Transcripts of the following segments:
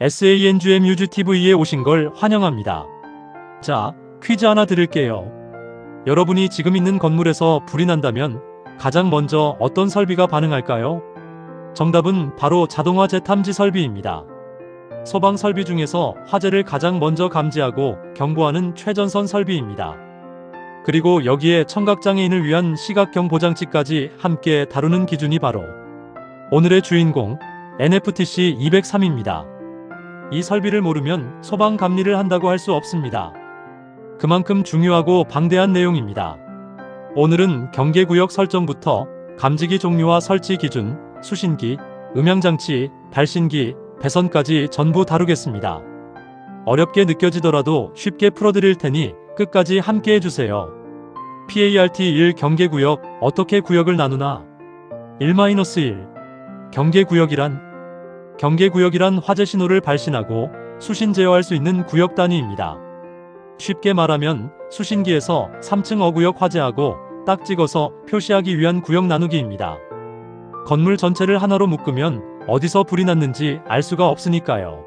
SANGMUGTV에 오신 걸 환영합니다. 자, 퀴즈 하나 드릴게요. 여러분이 지금 있는 건물에서 불이 난다면 가장 먼저 어떤 설비가 반응할까요? 정답은 바로 자동화 재탐지 설비입니다. 소방 설비 중에서 화재를 가장 먼저 감지하고 경보하는 최전선 설비입니다. 그리고 여기에 청각장애인을 위한 시각경 보장치까지 함께 다루는 기준이 바로 오늘의 주인공 NFTC 203입니다. 이 설비를 모르면 소방 감리를 한다고 할 수 없습니다. 그만큼 중요하고 방대한 내용입니다. 오늘은 경계구역 설정부터 감지기 종류와 설치 기준, 수신기, 음향장치, 발신기, 배선까지 전부 다루겠습니다. 어렵게 느껴지더라도 쉽게 풀어드릴 테니 끝까지 함께 해주세요. PART1 경계구역 어떻게 구역을 나누나? 1-1 경계구역이란 화재 신호를 발신하고 수신 제어할 수 있는 구역 단위입니다. 쉽게 말하면 수신기에서 3층 어구역 화재하고 딱 찍어서 표시하기 위한 구역 나누기입니다. 건물 전체를 하나로 묶으면 어디서 불이 났는지 알 수가 없으니까요.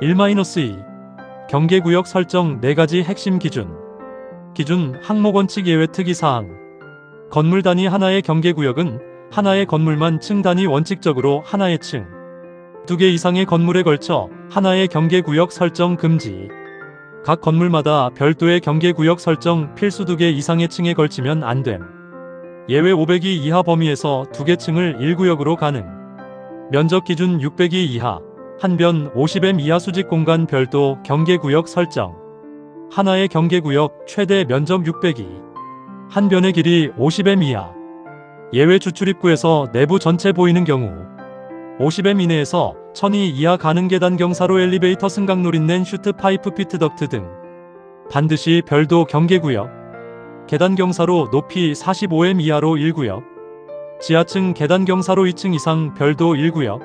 1-2 경계구역 설정 4가지 핵심 기준. 항목원칙 예외 특이사항. 건물 단위 하나의 경계구역은 하나의 건물만 층 단위 원칙적으로 하나의 층, 2개 이상의 건물에 걸쳐 하나의 경계구역 설정 금지. 각 건물마다 별도의 경계구역 설정 필수 2개 이상의 층에 걸치면 안됨. 예외 500이 이하 범위에서 2개 층을 1구역으로 가능. 면적 기준 600이 이하, 한 변 50m 이하 수직 공간 별도 경계구역 설정. 하나의 경계구역 최대 면적 600이, 한 변의 길이 50m 이하. 예외 주출입구에서 내부 전체 보이는 경우 50m 이내에서 1000이 이하 가능. 계단 경사로 엘리베이터 승강 노린넨 슈트 파이프 피트 덕트 등 반드시 별도 경계구역. 계단 경사로 높이 45m 이하로 1구역. 지하층 계단 경사로 2층 이상 별도 1구역.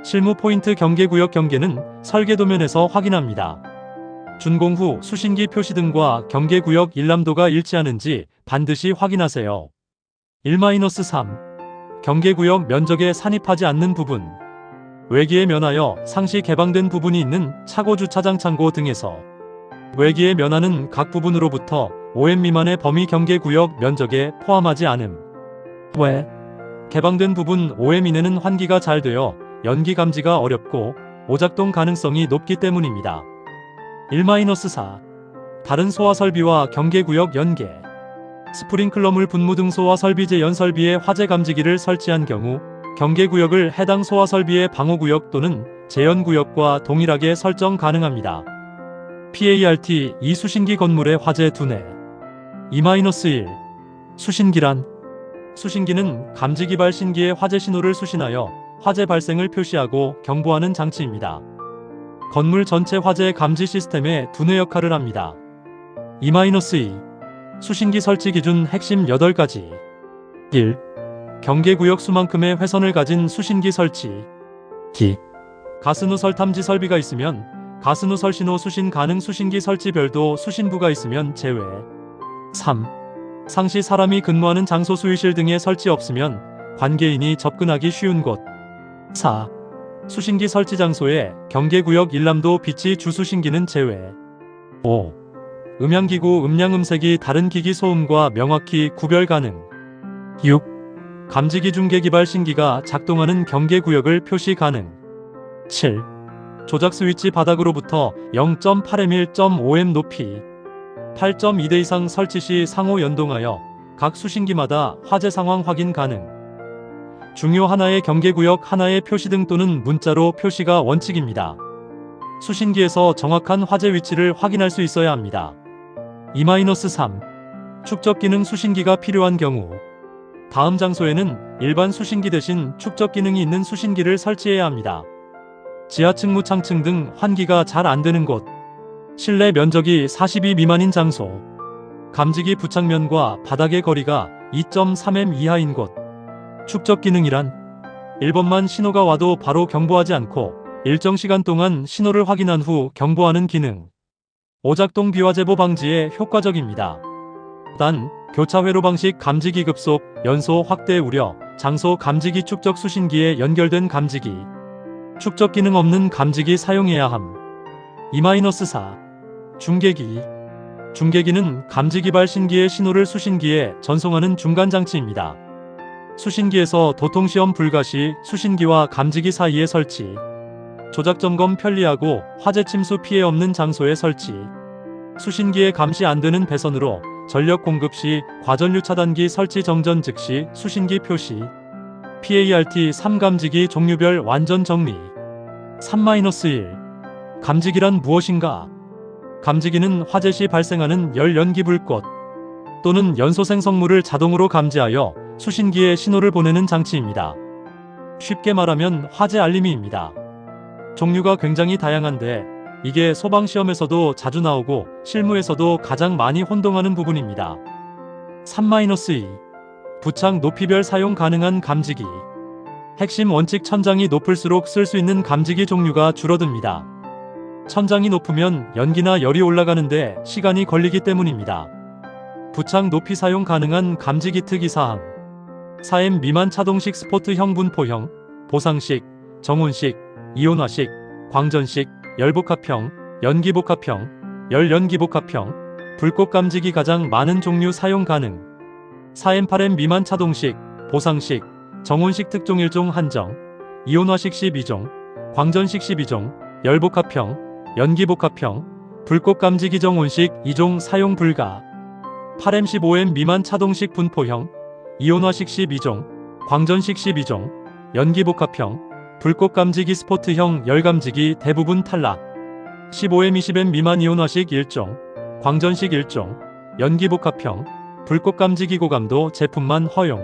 실무 포인트 경계구역 경계는 설계도면에서 확인합니다. 준공 후 수신기 표시 등과 경계구역 일람도가 일치하는지 반드시 확인하세요. 1-3 경계구역 면적에 산입하지 않는 부분. 외기에 면하여 상시 개방된 부분이 있는 차고 주차장 창고 등에서 외기에 면하는 각 부분으로부터 5m 미만의 범위 경계구역 면적에 포함하지 않음. 왜? 개방된 부분 5m 이내는 환기가 잘 되어 연기 감지가 어렵고 오작동 가능성이 높기 때문입니다. 1-4 다른 소화 설비와 경계구역 연계. 스프링클러물 분무 등 소화 설비 재연 설비에 화재 감지기를 설치한 경우 경계구역을 해당 소화 설비의 방호구역 또는 재연구역과 동일하게 설정 가능합니다. PART 2 수신기 건물의 화재 두뇌. 2-1 수신기는 감지기 발신기의 화재 신호를 수신하여 화재 발생을 표시하고 경보하는 장치입니다. 건물 전체 화재 감지 시스템의 두뇌 역할을 합니다. 2-2 수신기 설치 기준 핵심 8가지. 1. 경계구역 수만큼의 회선을 가진 수신기 설치. 가스누설 탐지 설비가 있으면 가스누설 신호 수신 가능. 수신기 설치 별도 수신부가 있으면 제외. 3. 상시 사람이 근무하는 장소 수의실 등에 설치 없으면 관계인이 접근하기 쉬운 곳. 4. 수신기 설치 장소에 경계구역 일람도 빛이 주수신기는 제외. 5. 음향기구 음량 음색이 다른 기기 소음과 명확히 구별 가능. 6. 감지기 중계기 발신기가 작동하는 경계구역을 표시 가능. 7. 조작 스위치 바닥으로부터 0.8m 1.5m 높이 8.2대 이상 설치 시 상호 연동하여 각 수신기마다 화재 상황 확인 가능. 중요 하나의 경계구역 하나의 표시 등 또는 문자로 표시가 원칙입니다. 수신기에서 정확한 화재 위치를 확인할 수 있어야 합니다. 2-3 축적 기능 수신기가 필요한 경우 다음 장소에는 일반 수신기 대신 축적 기능이 있는 수신기를 설치해야 합니다. 지하층 무창층 등 환기가 잘 안되는 곳, 실내 면적이 40이 미만인 장소, 감지기 부착면과 바닥의 거리가 2.3m 이하인 곳. 축적 기능이란 1번만 신호가 와도 바로 경보하지 않고 일정 시간 동안 신호를 확인한 후 경보하는 기능. 오작동 비화 제보 방지에 효과적입니다. 단, 교차 회로 방식 감지기 급속, 연소 확대 우려, 장소 감지기 축적 수신기에 연결된 감지기. 축적 기능 없는 감지기 사용해야 함. 2-4. 중계기. 중계기는 감지기발 신기의 신호를 수신기에 전송하는 중간장치입니다. 수신기에서 도통시험 불가 시 수신기와 감지기 사이에 설치. 조작점검 편리하고 화재 침수 피해 없는 장소에 설치. 수신기에 감시 안되는 배선으로 전력 공급 시 과전류 차단기 설치 정전 즉시 수신기 표시. PART3 감지기 종류별 완전 정리. 3-1. 감지기란 무엇인가? 감지기는 화재 시 발생하는 열 연기 불꽃 또는 연소 생성물을 자동으로 감지하여 수신기에 신호를 보내는 장치입니다. 쉽게 말하면 화재 알림이입니다. 종류가 굉장히 다양한데 이게 소방시험에서도 자주 나오고 실무에서도 가장 많이 혼동하는 부분입니다. 3-2. 부착 높이별 사용 가능한 감지기. 핵심 원칙 천장이 높을수록 쓸 수 있는 감지기 종류가 줄어듭니다. 천장이 높으면 연기나 열이 올라가는데 시간이 걸리기 때문입니다. 부착 높이 사용 가능한 감지기 특이사항. 4M 미만 차동식 스포트형 분포형, 보상식, 정온식, 이온화식, 광전식, 열복합형, 연기복합형, 열연기복합형, 불꽃 감지기 가장 많은 종류 사용 가능. 4M8M 미만 차동식, 보상식, 정온식 특종 1종 한정, 이온화식 12종, 광전식 12종, 열복합형, 연기복합형, 불꽃 감지기 정온식 2종 사용 불가. 8M 15M 미만 차동식 분포형, 이온화식 12종, 광전식 12종, 연기복합형, 불꽃 감지기 스포트형 열감지기 대부분 탈락. 15M 20M 미만 이온화식 1종, 광전식 1종, 연기복합형, 불꽃 감지기 고감도 제품만 허용.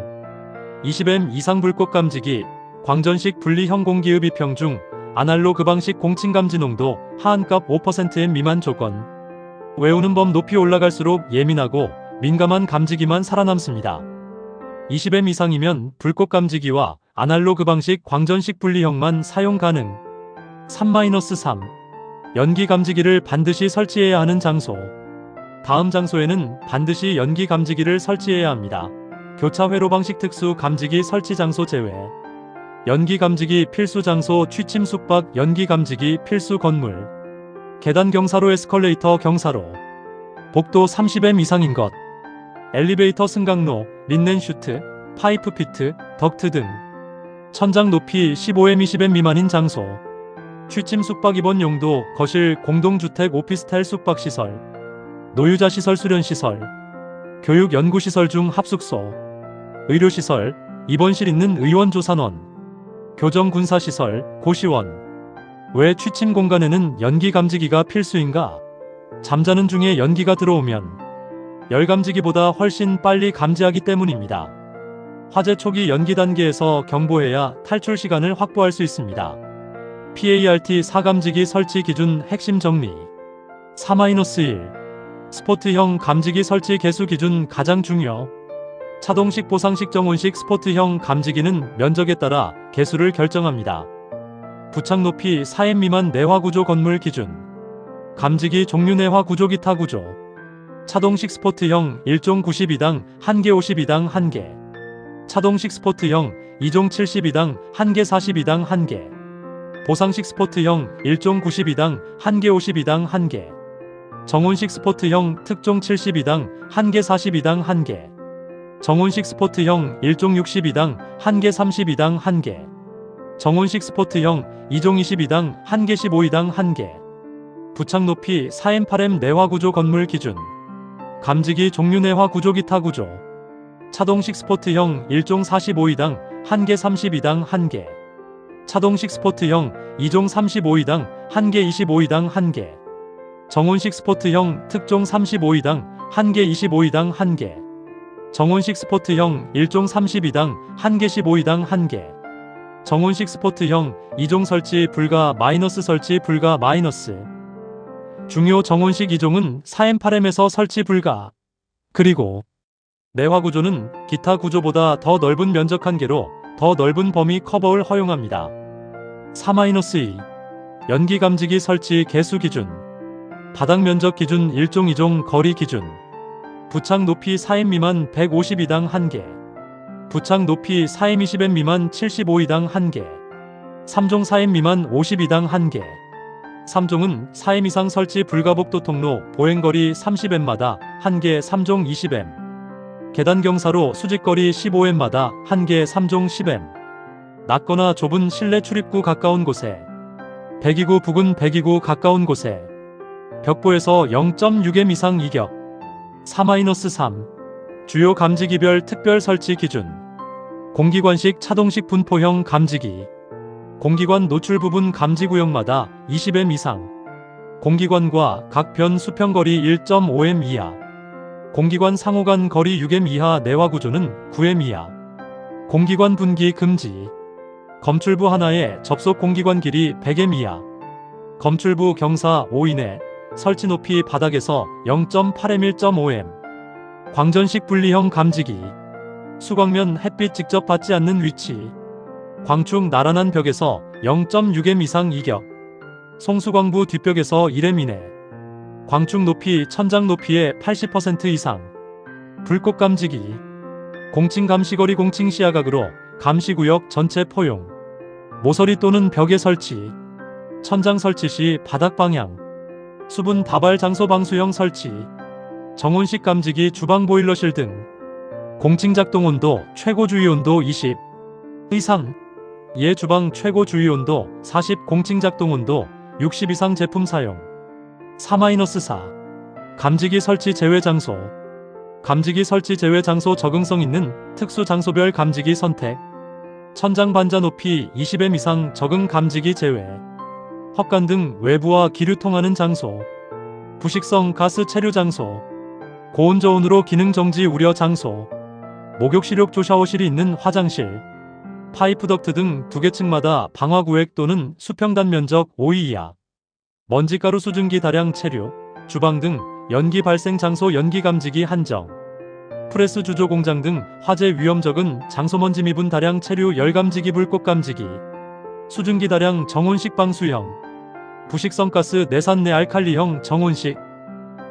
20M 이상 불꽃 감지기, 광전식 분리형 공기흡입형 중 아날로그 방식 공칭 감지 농도 하한값 5%M 미만 조건. 외우는 법 높이 올라갈수록 예민하고 민감한 감지기만 살아남습니다. 20M 이상이면 불꽃 감지기와 아날로그 방식 광전식 분리형만 사용 가능. 3-3. 연기 감지기를 반드시 설치해야 하는 장소. 다음 장소에는 반드시 연기 감지기를 설치해야 합니다. 교차 회로 방식 특수 감지기 설치 장소 제외. 연기 감지기 필수 장소 취침 숙박 연기 감지기 필수 건물. 계단 경사로 에스컬레이터 경사로. 복도 30M 이상인 것. 엘리베이터 승강로, 린넨 슈트, 파이프 피트, 덕트 등. 천장 높이 15M 20M 미만인 장소. 취침 숙박 입원 용도 거실 공동주택 오피스텔 숙박시설. 노유자시설 수련시설. 교육 연구시설 중 합숙소. 의료시설, 입원실 있는 의원조산원. 교정군사시설, 고시원. 왜 취침 공간에는 연기 감지기가 필수인가? 잠자는 중에 연기가 들어오면 열감지기보다 훨씬 빨리 감지하기 때문입니다. 화재 초기 연기 단계에서 경보해야 탈출 시간을 확보할 수 있습니다. PART4 감지기 설치 기준 핵심 정리. 4-1. 스포트형 감지기 설치 개수 기준 가장 중요. 차동식 보상식 정온식 스포트형 감지기는 면적에 따라 개수를 결정합니다. 부착 높이 4M 미만 내화 구조 건물 기준. 감지기 종류 내화 구조 기타 구조. 차동식 스포트형 1종 92당 1개 52당 1개. 차동식 스포트형 2종 72당 1개 42당 1개. 보상식 스포트형 1종 92당 1개 52당 1개. 정온식 스포트형 특종 72당 1개 42당 1개. 정온식 스포트형 1종 62당 1개 32당 1개. 정온식 스포트형 2종 22당 1개 15당 1개. 부착 높이 4M 8M 내화 구조 건물 기준. 감지기 종류 내화 구조 기타 구조. 차동식 스포트형 1종 45당 1개 32당 1개. 차동식 스포트형 2종 35당 1개 25당 1개. 정온식 스포트형 특종 35당 1개 25당 1개. 정온식 스포트형 1종 32당 1개 15당 1개. 정온식 스포트형 2종 설치 불가 마이너스 설치 불가 마이너스. 중요 정온식 2종은 4M 8M에서 설치 불가. 그리고 내화 구조는 기타 구조보다 더 넓은 면적 한계로 더 넓은 범위 커버를 허용합니다. 4-2. 연기 감지기 설치 개수 기준. 바닥 면적 기준 1종 2종 거리 기준. 부착 높이 4M 미만 152당 1개. 부착 높이 4M 20M 미만 75당 1개. 3종 4M 미만 52당 1개. 3종은 4M 이상 설치 불가 복도 통로 보행거리 30M마다 1개 3종 20M. 계단 경사로 수직거리 15M마다 1개 3종 10M. 낮거나 좁은 실내 출입구 가까운 곳에 102구 부근 102구 가까운 곳에 벽보에서 0.6M 이상 이격. 4-3. 주요 감지기별 특별 설치 기준. 공기관식 차동식 분포형 감지기. 공기관 노출 부분 감지구역마다 20M 이상. 공기관과 각 변 수평거리 1.5M 이하. 공기관 상호간 거리 6M 이하 내화 구조는 9M 이하. 공기관 분기 금지. 검출부 하나에 접속 공기관 길이 100M 이하. 검출부 경사 5 이내. 설치 높이 바닥에서 0.8M 1.5M. 광전식 분리형 감지기. 수광면 햇빛 직접 받지 않는 위치. 광축 나란한 벽에서 0.6M 이상 이격. 송수광부 뒷벽에서 1M 이내. 광축 높이 천장 높이의 80% 이상. 불꽃 감지기. 공칭 감시거리 공칭 시야각으로 감시구역 전체 포용. 모서리 또는 벽에 설치. 천장 설치 시 바닥 방향. 수분 다발 장소 방수형 설치. 정온식 감지기 주방 보일러실 등. 공칭 작동 온도 최고 주의 온도 20 이상. 예 주방 최고 주의 온도 40 공칭 작동 온도 60 이상 제품 사용. 4-4. 감지기 설치 제외 장소. 감지기 설치 제외 장소 적응성 있는 특수 장소별 감지기 선택. 천장 반자 높이 20M 이상 적응 감지기 제외. 헛간 등 외부와 기류 통하는 장소. 부식성 가스 체류 장소. 고온 저온으로 기능 정지 우려 장소. 목욕실 욕조 샤워실이 있는 화장실. 파이프 덕트 등 2개 층마다 방화구획 또는 수평단 면적 5 이하. 먼지가루 수증기 다량 체류. 주방 등 연기 발생 장소 연기 감지기 한정. 프레스 주조 공장 등 화재 위험 적은 장소 먼지 미분 다량 체류 열 감지기 불꽃 감지기. 수증기 다량 정온식 방수형. 부식성 가스 내산 내 알칼리형 정온식.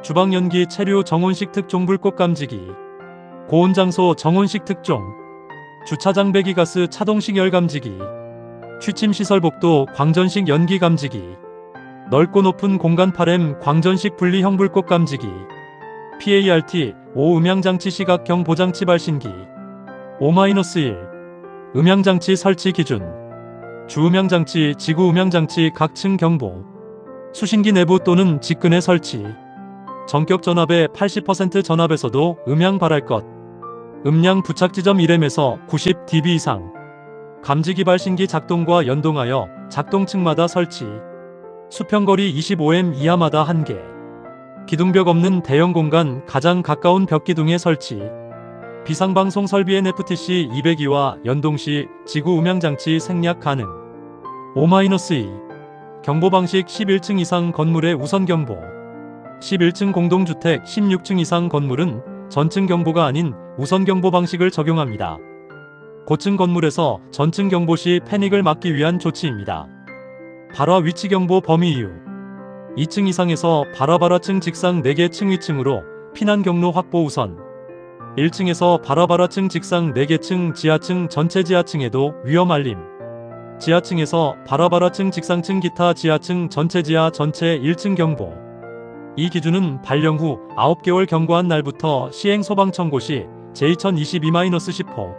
주방 연기 체류 정온식 특종 불꽃 감지기. 고온 장소 정온식 특종. 주차장 배기가스 차동식 열 감지기. 취침 시설 복도 광전식 연기 감지기. 넓고 높은 공간 8M 광전식 분리형 불꽃 감지기. PART 5 음향장치 시각형 보장치 발신기. 5-1 음향장치 설치 기준. 주음향장치 지구음향장치 각층 경보. 수신기 내부 또는 직근에 설치. 전격 전압의 80% 전압에서도 음향 발할 것. 음량 부착 지점 1M에서 90dB 이상. 감지기 발신기 작동과 연동하여 작동층마다 설치. 수평거리 25M 이하마다 1개. 기둥벽 없는 대형 공간 가장 가까운 벽 기둥에 설치. 비상방송 설비 NFTC 202와 연동 시 지구 음향장치 생략 가능. 5-2 경보 방식 11층 이상 건물의 우선 경보. 11층 공동주택 16층 이상 건물은 전층 경보가 아닌 우선 경보 방식을 적용합니다. 고층 건물에서 전층 경보 시 패닉을 막기 위한 조치입니다. 발화 위치 경보 범위 이유. 2층 이상에서 발화층 직상 4개 층위층으로 피난 경로 확보 우선. 1층에서 발화층 직상 4개 층 지하층 전체 지하층에도 위험 알림. 지하층에서 발화층 직상층 기타 지하층 전체 지하 전체 1층 경보. 이 기준은 발령 후 9개월 경과한 날부터 시행 소방 청고 시 제2022-10호.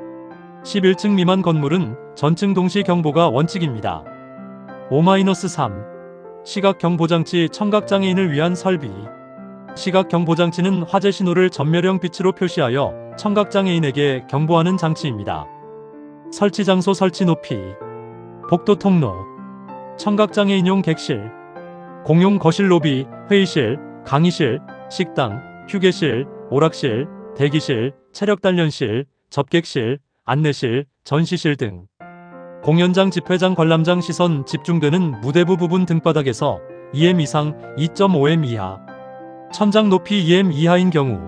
11층 미만 건물은 전층 동시 경보가 원칙입니다. 5-3 시각 경보장치 청각장애인을 위한 설비. 시각 경보장치는 화재 신호를 전멸형 빛으로 표시하여 청각장애인에게 경보하는 장치입니다. 설치 장소 설치 높이. 복도 통로. 청각장애인용 객실. 공용 거실 로비, 회의실, 강의실, 식당, 휴게실, 오락실, 대기실, 체력단련실, 접객실, 안내실, 전시실 등. 공연장 집회장 관람장 시선 집중되는 무대부 부분 등바닥에서 2M 이상 2.5M 이하. 천장 높이 2M 이하인 경우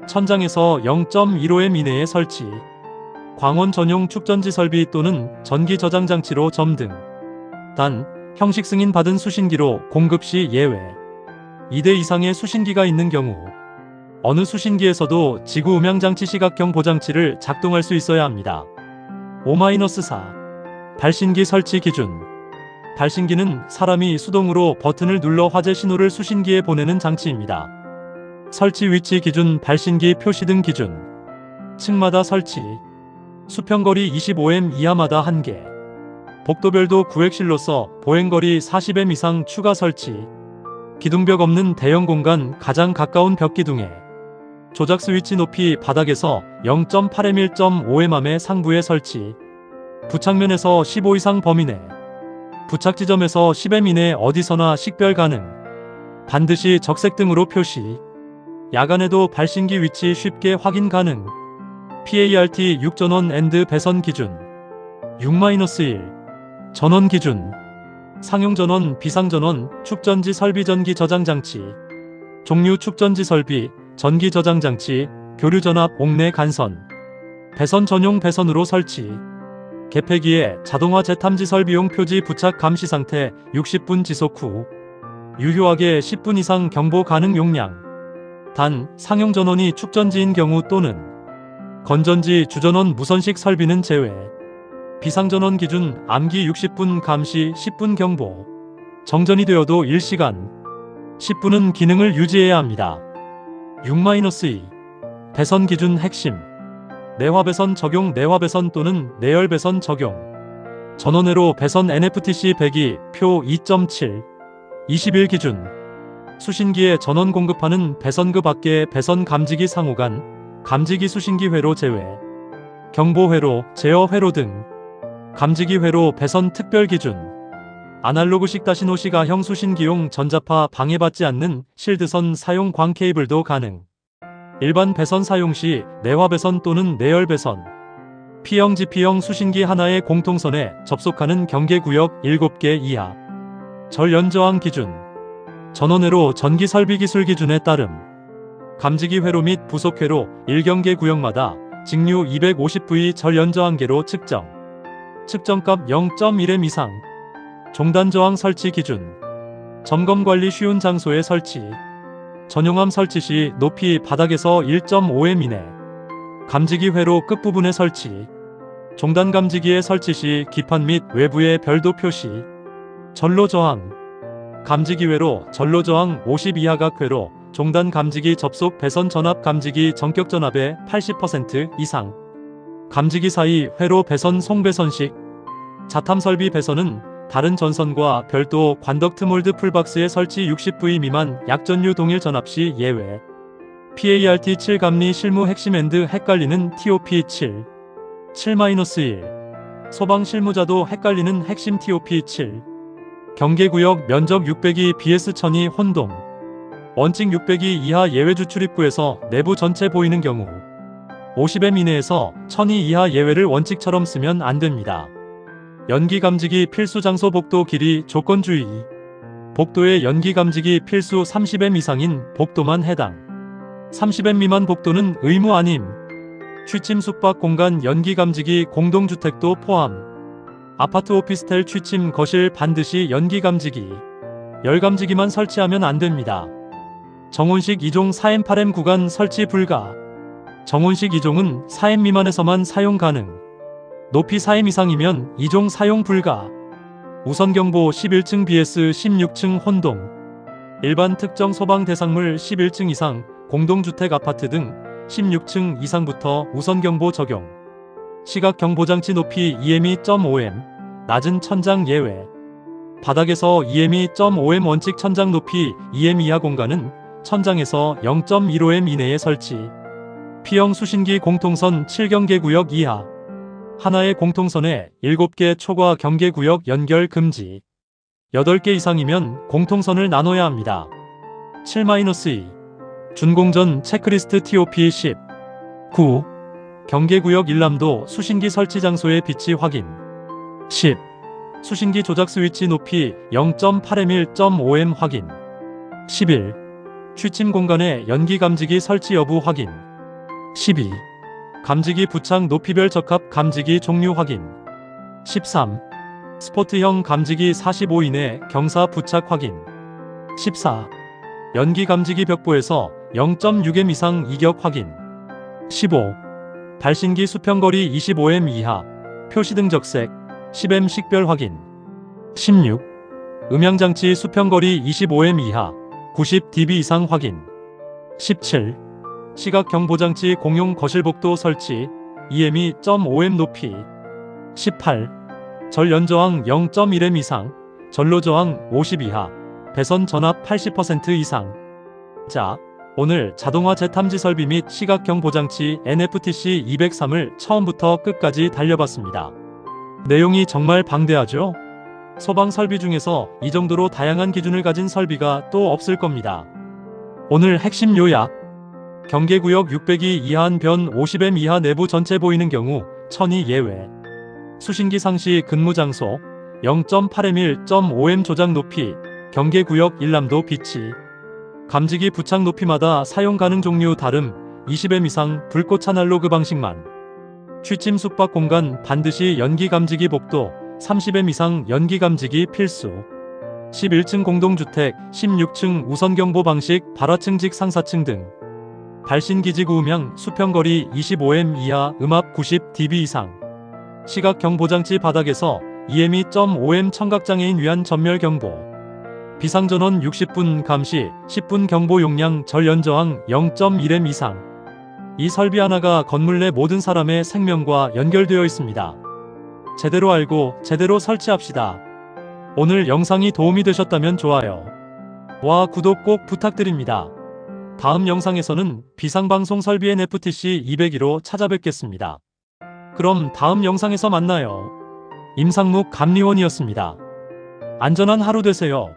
천장에서 0.15M 이내에 설치. 광원 전용 축전지 설비 또는 전기 저장 장치로 점 등. 단 형식 승인 받은 수신기로 공급 시 예외. 2대 이상의 수신기가 있는 경우 어느 수신기에서도 지구 음향장치 시각경 보장치를 작동할 수 있어야 합니다. 5-4 발신기 설치 기준. 발신기는 사람이 수동으로 버튼을 눌러 화재 신호를 수신기에 보내는 장치입니다. 설치 위치 기준. 발신기 표시등 기준. 층마다 설치. 수평거리 25m 이하마다 1개. 복도별도 구획실로서 보행거리 40m 이상 추가 설치. 기둥벽 없는 대형 공간 가장 가까운 벽 기둥에. 조작 스위치 높이 바닥에서 0.8m 1.5m 상부에 설치. 부착면에서 15 이상 범위 내. 부착 지점에서 10m 이내 어디서나 식별 가능. 반드시 적색등으로 표시. 야간에도 발신기 위치 쉽게 확인 가능. PART 6전원 앤드 배선 기준. 6-1 전원 기준. 상용전원, 비상전원, 축전지 설비 전기 저장장치. 종류 축전지 설비, 전기 저장장치, 교류전압, 옥내 간선. 배선 전용 배선으로 설치. 개폐기에 자동화 재탐지 설비용 표지 부착 감시 상태 60분 지속 후. 유효하게 10분 이상 경보 가능 용량. 단, 상용전원이 축전지인 경우 또는 건전지 주전원 무선식 설비는 제외. 비상전원 기준 암기 60분 감시 10분 경보. 정전이 되어도 1시간 10분은 기능을 유지해야 합니다. 6-2 배선 기준 핵심. 내화배선 적용. 내화배선 또는 내열배선 적용. 전원회로 배선 NFTC 배기 표 2.7 21 기준. 수신기에 전원 공급하는 배선 그 밖의 배선 감지기 상호간 감지기 수신기 회로 제외. 경보 회로, 제어 회로 등. 감지기 회로 배선 특별 기준. 아날로그식 다신호 시가형 수신기용 전자파 방해받지 않는 실드선 사용 광 케이블도 가능. 일반 배선 사용 시 내화배선 또는 내열배선. P형 GP형 수신기 하나의 공통선에 접속하는 경계구역 7개 이하. 절연저항 기준. 전원회로 전기설비기술 기준에 따름. 감지기 회로 및 부속회로 1경계 구역마다 직류 250V 절연저항계로 측정. 측정값 0.1M 이상. 종단저항 설치 기준. 점검관리 쉬운 장소에 설치. 전용암 설치 시 높이 바닥에서 1.5M 이내. 감지기 회로 끝부분에 설치. 종단 감지기에 설치 시 기판 및 외부에 별도 표시. 전로저항. 감지기 회로 전로저항 50 이하각 회로 종단 감지기 접속 배선 전압 감지기 전격 전압의 80% 이상. 감지기 사이 회로 배선 송배선식. 자탐 설비 배선은 다른 전선과 별도 관덕트 몰드 풀박스에 설치 60V 미만 약전류 동일 전압 시 예외. PART 7 감리 실무 핵심 앤드 헷갈리는 TOP 7 7-1 소방 실무자도 헷갈리는 핵심 TOP 7. 경계구역 면적 600이 BS 1000이 혼동. 원칙 600이 이하 예외 주출입구에서 내부 전체 보이는 경우 50M 이내에서 1000이 이하 예외를 원칙처럼 쓰면 안됩니다. 연기 감지기 필수 장소 복도 길이 조건 주의. 복도의 연기 감지기 필수 30M 이상인 복도만 해당. 30M 미만 복도는 의무 아님. 취침 숙박 공간 연기 감지기 공동주택도 포함. 아파트 오피스텔 취침 거실 반드시 연기 감지기. 열 감지기만 설치하면 안됩니다. 정온식 2종 4M8M 구간 설치 불가. 정온식 2종은 4M 미만에서만 사용 가능. 높이 4M 이상이면 2종 사용 불가. 우선경보 11층 BS 16층 혼동. 일반 특정 소방 대상물 11층 이상 공동주택 아파트 등 16층 이상부터 우선경보 적용. 시각경보장치 높이 2m.5m, 낮은 천장 예외. 바닥에서 2m.5m 원칙 천장 높이 2m 이하 공간은 천장에서 0.15m 이내에 설치. P형 수신기 공통선 7경계구역 이하. 하나의 공통선에 7개 초과 경계구역 연결 금지. 8개 이상이면 공통선을 나눠야 합니다. 7-2 준공전 체크리스트 TOP 10 9 경계구역 일람도 수신기 설치 장소의 비치 확인. 10. 수신기 조작 스위치 높이 0.8m 1.5m 확인. 11. 취침 공간에 연기 감지기 설치 여부 확인. 12. 감지기 부착 높이별 적합 감지기 종류 확인. 13. 스포트형 감지기 45 이내 경사 부착 확인. 14. 연기 감지기 벽보에서 0.6m 이상 이격 확인. 15. 발신기 수평거리 25m 이하 표시등 적색. 10M 식별 확인. 16. 음향장치 수평거리 25M 이하 90dB 이상 확인. 17. 시각 경보장치 공용 거실복도 설치 2M2.5M 높이. 18. 절 연저항 0.1M 이상, 전로 저항 50 이하, 배선 전압 80% 이상. 자, 오늘 자동화 재탐지 설비 및 시각 경보장치 NFTC 203을 처음부터 끝까지 달려봤습니다. 내용이 정말 방대하죠? 소방 설비 중에서 이 정도로 다양한 기준을 가진 설비가 또 없을 겁니다. 오늘 핵심 요약. 경계구역 600이 이하한 변 50M 이하 내부 전체 보이는 경우 1000이 예외. 수신기 상시 근무장소 0.8M 1.5M 조작 높이 경계구역 일람도 비치. 감지기 부착 높이마다 사용 가능 종류 다름 20M 이상 불꽃 아날로그 방식만. 취침 숙박 공간 반드시 연기 감지기 복도 30M 이상 연기 감지기 필수. 11층 공동주택 16층 우선경보 방식 발화층직 상사층 등. 발신기지구 음향 수평거리 25M 이하 음압 90dB 이상. 시각 경보장치 바닥에서 2M2.5M 청각장애인 위한 전멸 경보. 비상전원 60분 감시 10분 경보 용량 절 연저항 0.1M 이상. 이 설비 하나가 건물 내 모든 사람의 생명과 연결되어 있습니다. 제대로 알고 제대로 설치합시다. 오늘 영상이 도움이 되셨다면 좋아요와 구독 꼭 부탁드립니다. 다음 영상에서는 비상방송 설비 NFTC 202로 찾아뵙겠습니다. 그럼 다음 영상에서 만나요. 임상묵 감리원이었습니다. 안전한 하루 되세요.